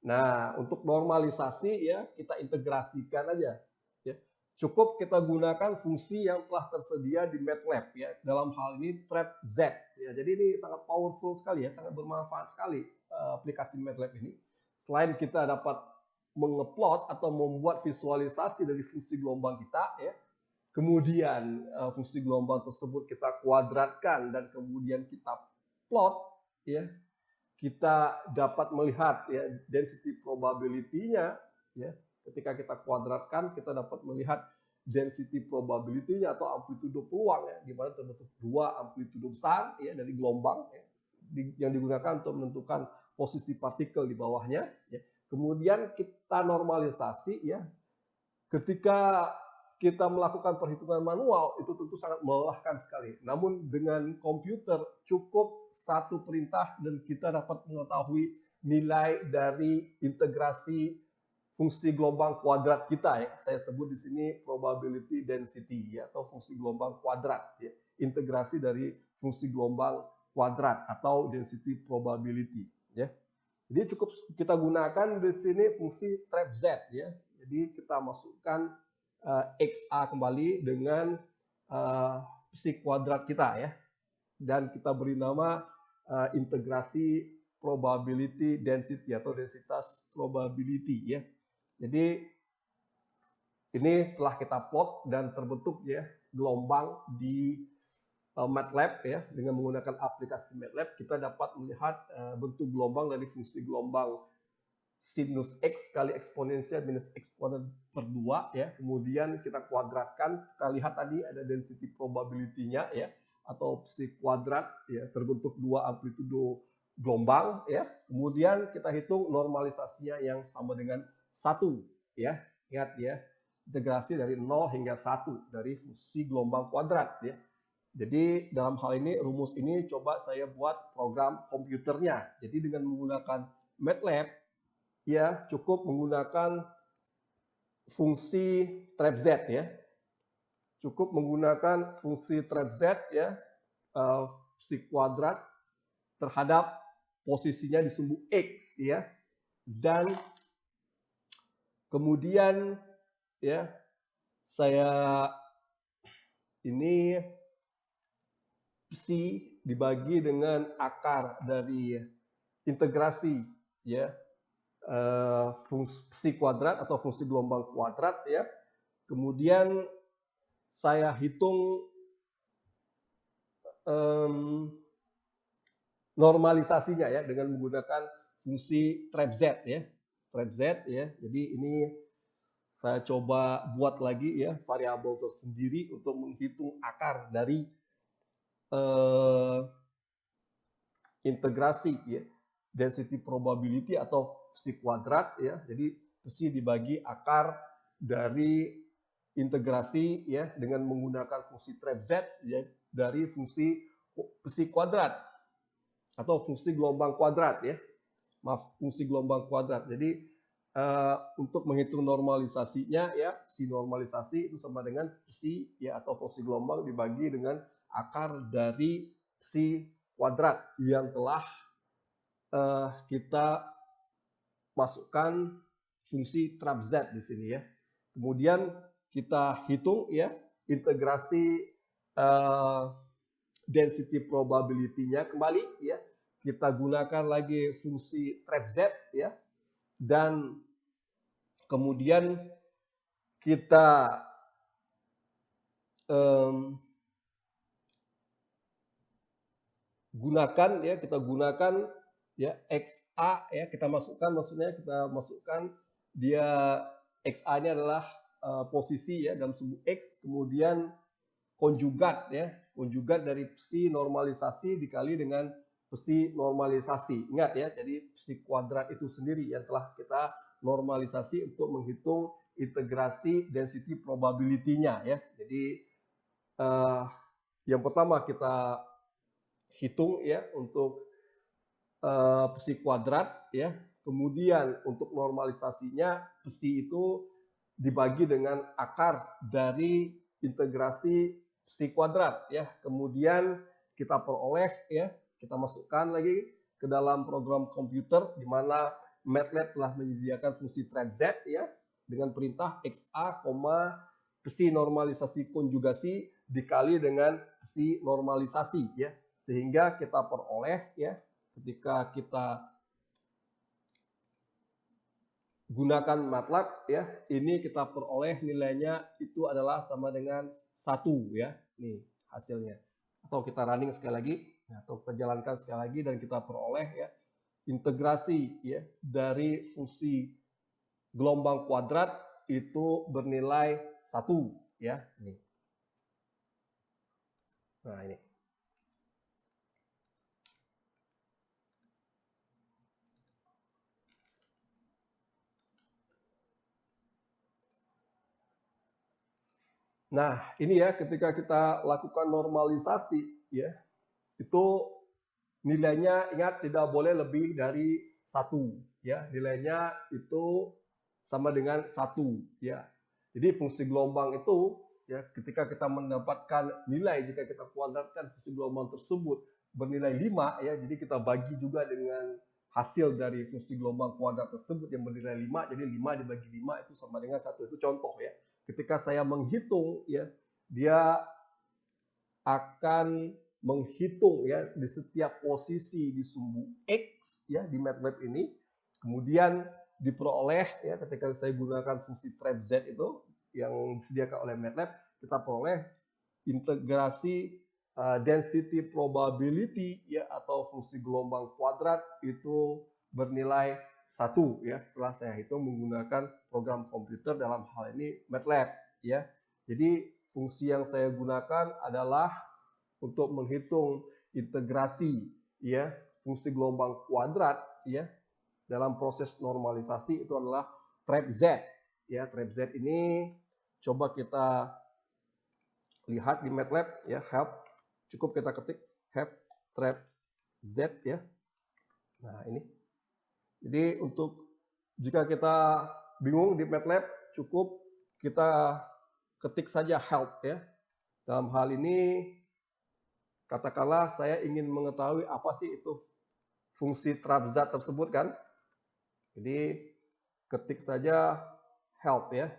Nah, untuk normalisasi ya kita integrasikan aja ya. Cukup kita gunakan fungsi yang telah tersedia di MATLAB ya. Dalam hal ini TRAPZ ya. Jadi ini sangat powerful sekali ya, sangat bermanfaat sekali aplikasi MATLAB ini. Selain kita dapat mengeplot atau membuat visualisasi dari fungsi gelombang kita ya. Kemudian fungsi gelombang tersebut kita kuadratkan dan kemudian kita plot ya. Kita dapat melihat ya density probability-nya ya. Ketika kita kuadratkan kita dapat melihat density probability-nya atau amplitudo peluang ya, di mana terbentuk dua amplitudo besar ya dari gelombang ya, yang digunakan untuk menentukan posisi partikel di bawahnya ya. Kemudian kita normalisasi ya. Ketika kita melakukan perhitungan manual itu tentu sangat melelahkan sekali. Namun dengan komputer cukup satu perintah dan kita dapat mengetahui nilai dari integrasi fungsi gelombang kuadrat kita ya. Saya sebut di sini probability density ya, atau fungsi gelombang kuadrat ya. Integrasi dari fungsi gelombang kuadrat atau density probability ya. Jadi cukup kita gunakan di sini fungsi TRAPZ ya. Jadi kita masukkan XA kembali dengan psi kuadrat kita ya. Dan kita beri nama integrasi probability density atau densitas probability ya. Jadi ini telah kita plot dan terbentuk ya gelombang di MATLAB ya. Dengan menggunakan aplikasi MATLAB kita dapat melihat bentuk gelombang dari fungsi gelombang sinus X kali eksponensial minus X kuadrat per 2 ya. Kemudian kita kuadratkan, kita lihat tadi ada density probability-nya ya atau psi kuadrat ya, terbentuk dua amplitudo gelombang ya. Kemudian kita hitung normalisasinya yang sama dengan 1 ya. Ingat ya. integrasi dari 0 hingga 1 dari fungsi gelombang kuadrat ya. Jadi dalam hal ini rumus ini coba saya buat program komputernya. Jadi dengan menggunakan MATLAB ya cukup menggunakan fungsi trap Z ya. Cukup menggunakan fungsi trap Z ya, psi kuadrat terhadap posisinya di sumbu X ya. Dan kemudian ya saya ini psi dibagi dengan akar dari integrasi ya fungsi psi kuadrat atau fungsi gelombang kuadrat ya. Kemudian saya hitung normalisasinya ya dengan menggunakan fungsi trap Z ya. Trap Z ya. Jadi ini saya coba buat lagi ya variabel tersendiri untuk menghitung akar dari integrasi ya density probability atau psi kuadrat ya. Jadi psi dibagi akar dari integrasi ya dengan menggunakan fungsi trap Z ya dari fungsi psi kuadrat atau fungsi gelombang kuadrat ya. Maaf, fungsi gelombang kuadrat. Jadi untuk menghitung normalisasinya ya, psi normalisasi itu sama dengan psi ya atau fungsi gelombang dibagi dengan akar dari psi kuadrat yang telah kita masukkan fungsi trap Z di sini ya. Kemudian kita hitung ya integrasi density probability-nya kembali ya. Kita gunakan lagi fungsi trap Z ya. Dan kemudian kita gunakan ya XA ya kita masukkan dia XA-nya adalah posisi ya dalam sumbu X, kemudian konjugat dari psi normalisasi dikali dengan psi normalisasi. Ingat ya, jadi psi kuadrat itu sendiri yang telah kita normalisasi untuk menghitung integrasi density probability-nya ya. Jadi yang pertama kita hitung ya untuk psi kuadrat ya. Kemudian untuk normalisasinya psi itu dibagi dengan akar dari integrasi psi kuadrat ya. Kemudian kita peroleh ya, kita masukkan lagi ke dalam program komputer di mana MATLAB telah menyediakan fungsi trap Z ya dengan perintah XA, psi normalisasi konjugasi dikali dengan psi normalisasi ya. Sehingga kita peroleh ya ketika kita gunakan MATLAB ya, ini kita peroleh nilainya itu adalah sama dengan 1 ya. Nih hasilnya. Atau kita running sekali lagi, atau kita jalankan sekali lagi dan kita peroleh ya integrasi ya dari fungsi gelombang kuadrat itu bernilai 1 ya. Ini. Nah, ini. Nah, ini ya ketika kita lakukan normalisasi ya, itu nilainya ingat tidak boleh lebih dari 1 ya. Nilainya itu sama dengan 1 ya. Jadi fungsi gelombang itu ya ketika kita mendapatkan nilai jika kita kuadratkan fungsi gelombang tersebut bernilai 5 ya. Jadi kita bagi juga dengan hasil dari fungsi gelombang kuadrat tersebut yang bernilai 5. Jadi 5 dibagi 5 itu sama dengan 1. Itu contoh ya. Ketika saya menghitung ya, dia akan menghitung ya di setiap posisi di sumbu X ya di MATLAB ini, kemudian diperoleh ya ketika saya gunakan fungsi trap Z itu yang disediakan oleh MATLAB, kita peroleh integrasi density probability ya atau fungsi gelombang kuadrat itu bernilai 1 ya setelah saya hitung menggunakan program komputer dalam hal ini MATLAB ya. Jadi fungsi yang saya gunakan adalah untuk menghitung integrasi ya fungsi gelombang kuadrat ya dalam proses normalisasi itu adalah trap Z ya. Trap Z ini coba kita lihat di MATLAB ya, help, cukup kita ketik help trap Z ya. Nah, ini. Jadi untuk jika kita bingung di MATLAB, cukup kita ketik saja help ya. Dalam hal ini katakanlah saya ingin mengetahui apa sih itu fungsi trap Z tersebut kan. Jadi ketik saja help ya.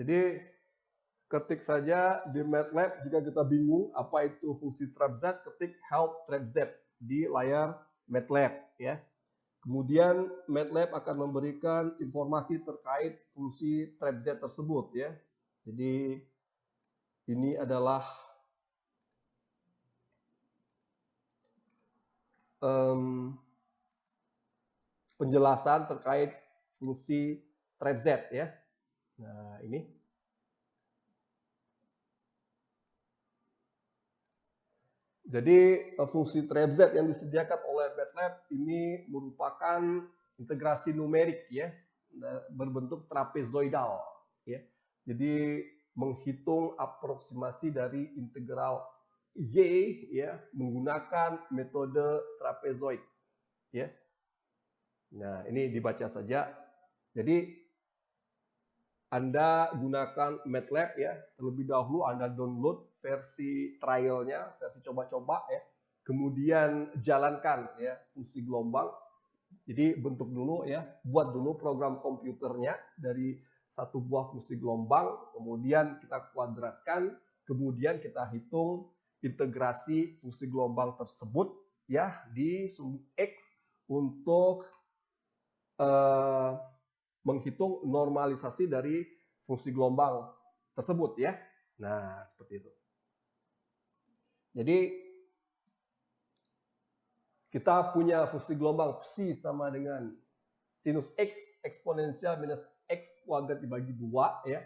Jadi ketik saja di MATLAB jika kita bingung apa itu fungsi trap Z, ketik help trap Z di layar MATLAB ya. Kemudian MATLAB akan memberikan informasi terkait fungsi trap Z tersebut ya. Jadi ini adalah penjelasan terkait fungsi trap Z ya. Nah, ini. Jadi fungsi trap Z yang disediakan oleh MATLAB ini merupakan integrasi numerik ya, berbentuk trapezoidal ya. Jadi menghitung aproksimasi dari integral Y ya menggunakan metode trapezoid ya. Nah, ini dibaca saja. Jadi Anda gunakan MATLAB ya, terlebih dahulu Anda download versi trialnya, versi coba-coba ya. Kemudian jalankan ya fungsi gelombang. Jadi bentuk dulu ya, buat dulu program komputernya dari satu buah fungsi gelombang, kemudian kita kuadratkan, kemudian kita hitung integrasi fungsi gelombang tersebut ya di sumbu X untuk menghitung normalisasi dari fungsi gelombang tersebut ya. Nah, seperti itu. Jadi kita punya fungsi gelombang psi sama dengan sinus X eksponensial minus X kuadrat dibagi 2 ya.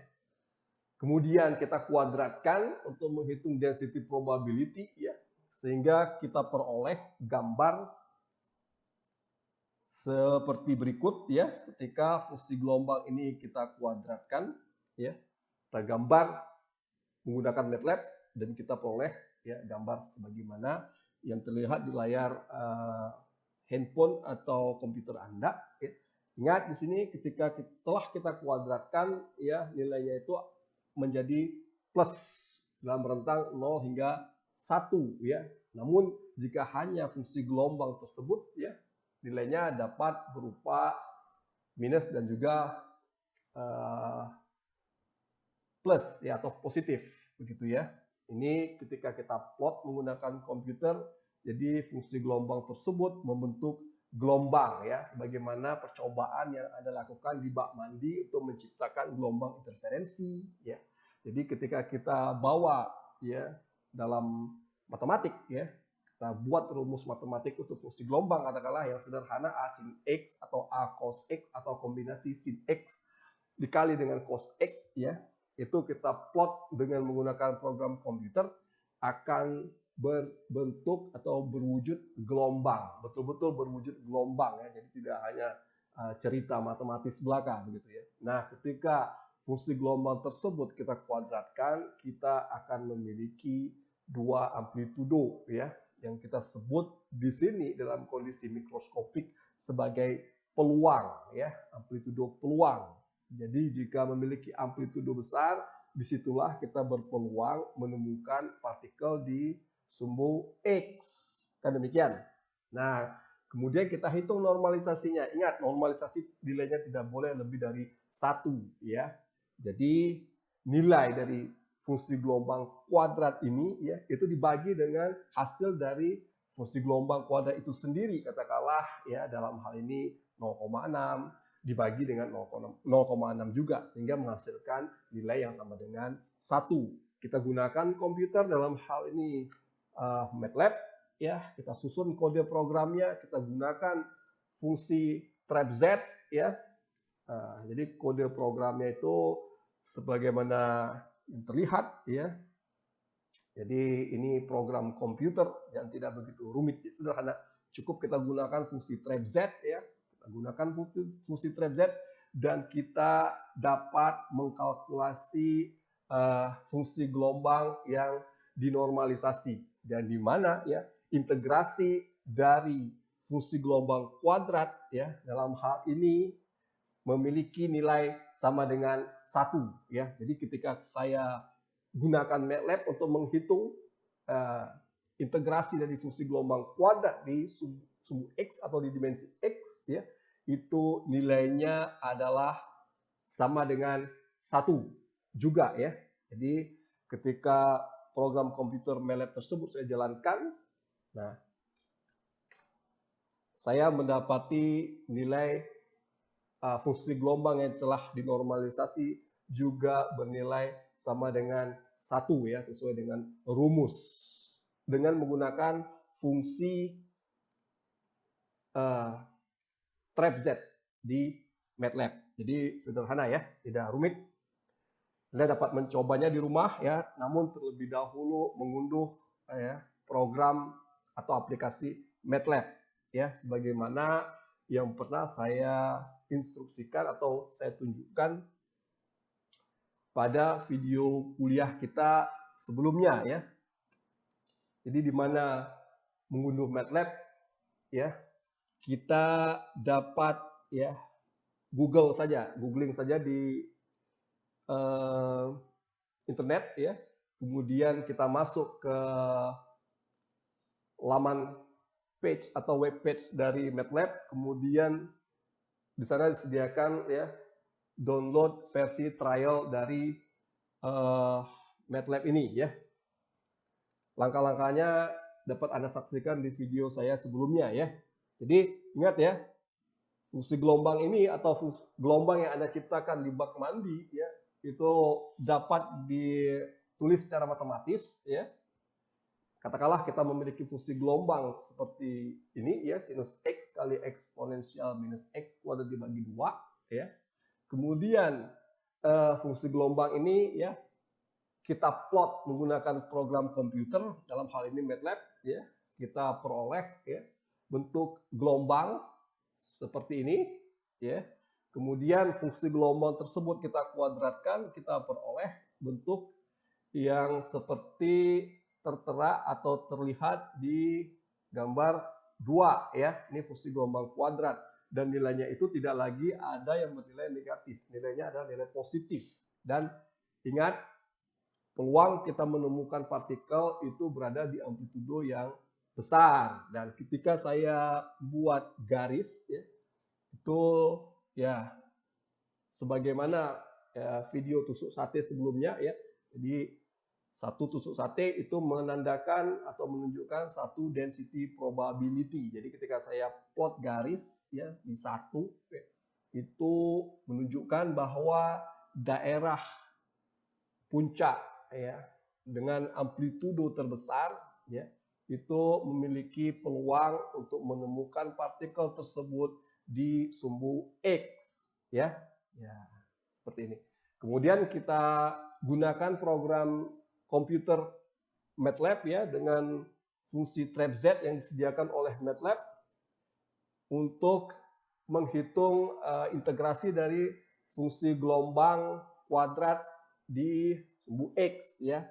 Kemudian kita kuadratkan untuk menghitung density probability ya. Sehingga kita peroleh gambar seperti berikut ya. Ketika fungsi gelombang ini kita kuadratkan ya. Kita gambar menggunakan MATLAB dan kita peroleh ya gambar sebagaimana yang terlihat di layar handphone atau komputer Anda ya. Ingat di sini ketika telah kita kuadratkan ya nilainya itu menjadi plus dalam rentang 0 hingga 1 ya. Namun jika hanya fungsi gelombang tersebut ya nilainya dapat berupa minus dan juga plus ya atau positif begitu ya. Ini ketika kita plot menggunakan komputer, jadi fungsi gelombang tersebut membentuk gelombang ya, sebagaimana percobaan yang Anda lakukan di bak mandi untuk menciptakan gelombang interferensi ya. Jadi ketika kita bawa ya dalam matematik ya, kita buat rumus matematik untuk fungsi gelombang katakanlah yang sederhana A sin X atau A cos X atau kombinasi sin X dikali dengan cos X ya. Itu kita plot dengan menggunakan program komputer akan berbentuk atau berwujud gelombang, betul-betul berwujud gelombang ya, jadi tidak hanya cerita matematis belaka begitu ya. Nah, ketika fungsi gelombang tersebut kita kuadratkan, kita akan memiliki dua amplitudo ya, yang kita sebut di sini dalam kondisi mikroskopik sebagai peluang ya, amplitudo peluang. Jadi jika memiliki amplitudo besar, disitulah kita berpeluang menemukan partikel di sumbu X. Kan demikian. Nah, kemudian kita hitung normalisasinya. Ingat, normalisasi nilainya tidak boleh lebih dari 1 ya. Jadi nilai dari fungsi gelombang kuadrat ini ya itu dibagi dengan hasil dari fungsi gelombang kuadrat itu sendiri, katakanlah ya dalam hal ini 0,6 dibagi dengan 0,6 juga sehingga menghasilkan nilai yang sama dengan 1. Kita gunakan komputer dalam hal ini MATLAB ya, kita susun kode programnya, kita gunakan fungsi trap Z ya. Jadi kode programnya itu sebagaimana yang terlihat ya. Jadi ini program komputer yang tidak begitu rumit, sederhana. Cukup kita gunakan fungsi trap Z ya. Kita gunakan fungsi trap Z dan kita dapat mengkalkulasi fungsi gelombang yang dinormalisasi, dan di mana ya integrasi dari fungsi gelombang kuadrat ya dalam hal ini memiliki nilai sama dengan 1 ya. Jadi ketika saya gunakan MATLAB untuk menghitung integrasi dari fungsi gelombang kuadrat di sumbu X atau di dimensi X ya, itu nilainya adalah sama dengan 1 juga ya. Jadi ketika program komputer MATLAB tersebut saya jalankan, nah saya mendapati nilai fungsi gelombang yang telah dinormalisasi juga bernilai sama dengan 1 ya, sesuai dengan rumus dengan menggunakan fungsi trap Z di MATLAB. Jadi sederhana ya, tidak rumit. Anda dapat mencobanya di rumah ya, namun terlebih dahulu mengunduh ya, program atau aplikasi MATLAB ya, sebagaimana yang pernah saya instruksikan atau saya tunjukkan pada video kuliah kita sebelumnya ya. Jadi di mana mengunduh MATLAB ya, kita dapat ya googling saja di internet ya. Kemudian kita masuk ke laman page atau web page dari MATLAB, kemudian di sana disediakan ya download versi trial dari MATLAB ini ya. Langkah-langkahnya dapat Anda saksikan di video saya sebelumnya ya. Jadi ingat ya, fungsi gelombang ini atau fungsi gelombang yang Anda ciptakan di bak mandi ya, itu dapat ditulis secara matematis ya. Katakanlah kita memiliki fungsi gelombang seperti ini ya, sinus X kali eksponensial minus X kuadrat dibagi 2 ya. Kemudian fungsi gelombang ini ya kita plot menggunakan program komputer, dalam hal ini MATLAB ya. Kita peroleh ya bentuk gelombang seperti ini ya. Kemudian fungsi gelombang tersebut kita kuadratkan, kita peroleh bentuk yang seperti tertera atau terlihat di gambar 2 ya. Ini fungsi gelombang kuadrat dan nilainya itu tidak lagi ada yang bernilai negatif. Nilainya adalah nilai positif. Dan ingat, peluang kita menemukan partikel itu berada di amplitudo yang besar. Dan ketika saya buat garis ya, itu ya sebagaimana ya, video tusuk sate sebelumnya ya. Jadi satu tusuk sate itu menandakan atau menunjukkan satu density probability. Jadi ketika saya plot garis ya di 1 ya, itu menunjukkan bahwa daerah puncak ya dengan amplitudo terbesar ya itu memiliki peluang untuk menemukan partikel tersebut di sumbu X ya. Ya, seperti ini. Kemudian kita gunakan program komputer MATLAB ya dengan fungsi trap Z yang disediakan oleh MATLAB untuk menghitung integrasi dari fungsi gelombang kuadrat di sumbu X ya.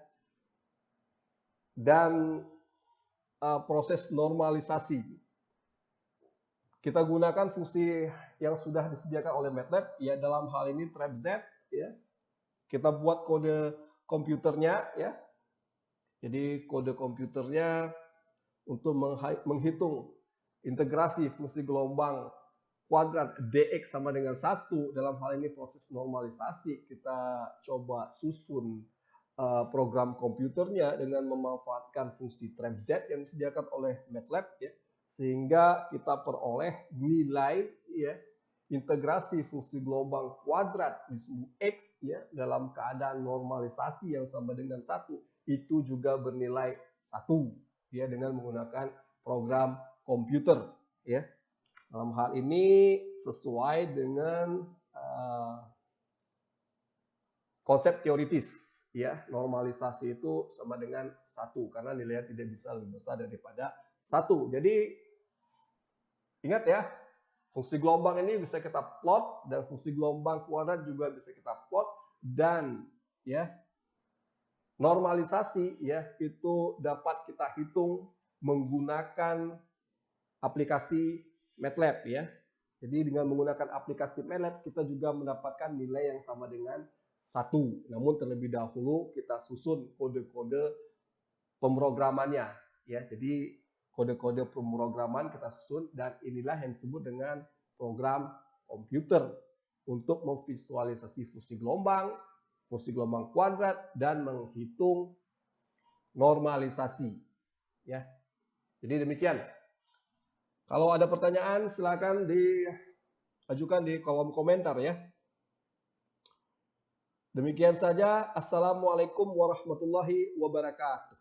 Dan proses normalisasi. Kita gunakan fungsi yang sudah disediakan oleh MATLAB ya, dalam hal ini trap Z ya. Kita buat kode komputernya ya. Jadi kode komputernya untuk menghitung integrasi fungsi gelombang kuadrat dx sama dengan 1, dalam hal ini proses normalisasi. Kita coba susun program komputernya dengan memanfaatkan fungsi trap Z yang disediakan oleh MATLAB ya, sehingga kita peroleh nilai ya integrasi fungsi gelombang kuadrat di sumbu X ya dalam keadaan normalisasi yang sama dengan 1 itu juga bernilai 1 ya dengan menggunakan program komputer ya. Dalam hal ini sesuai dengan konsep teoritis, ya. Normalisasi itu sama dengan 1 karena nilainya tidak bisa lebih besar daripada 1. Jadi ingat ya, fungsi gelombang ini bisa kita plot dan fungsi gelombang kuadrat juga bisa kita plot, dan ya normalisasi ya itu dapat kita hitung menggunakan aplikasi MATLAB ya. Jadi dengan menggunakan aplikasi MATLAB kita juga mendapatkan nilai yang sama dengan 1. Namun terlebih dahulu kita susun kode-kode pemrogramannya ya. Jadi kode-kode pemrograman kita susun, dan inilah yang disebut dengan program komputer untuk memvisualisasi fungsi gelombang kuadrat, dan menghitung normalisasi ya. Jadi demikian. Kalau ada pertanyaan silakan diajukan di kolom komentar ya. Demikian saja. Assalamualaikum warahmatullahi wabarakatuh.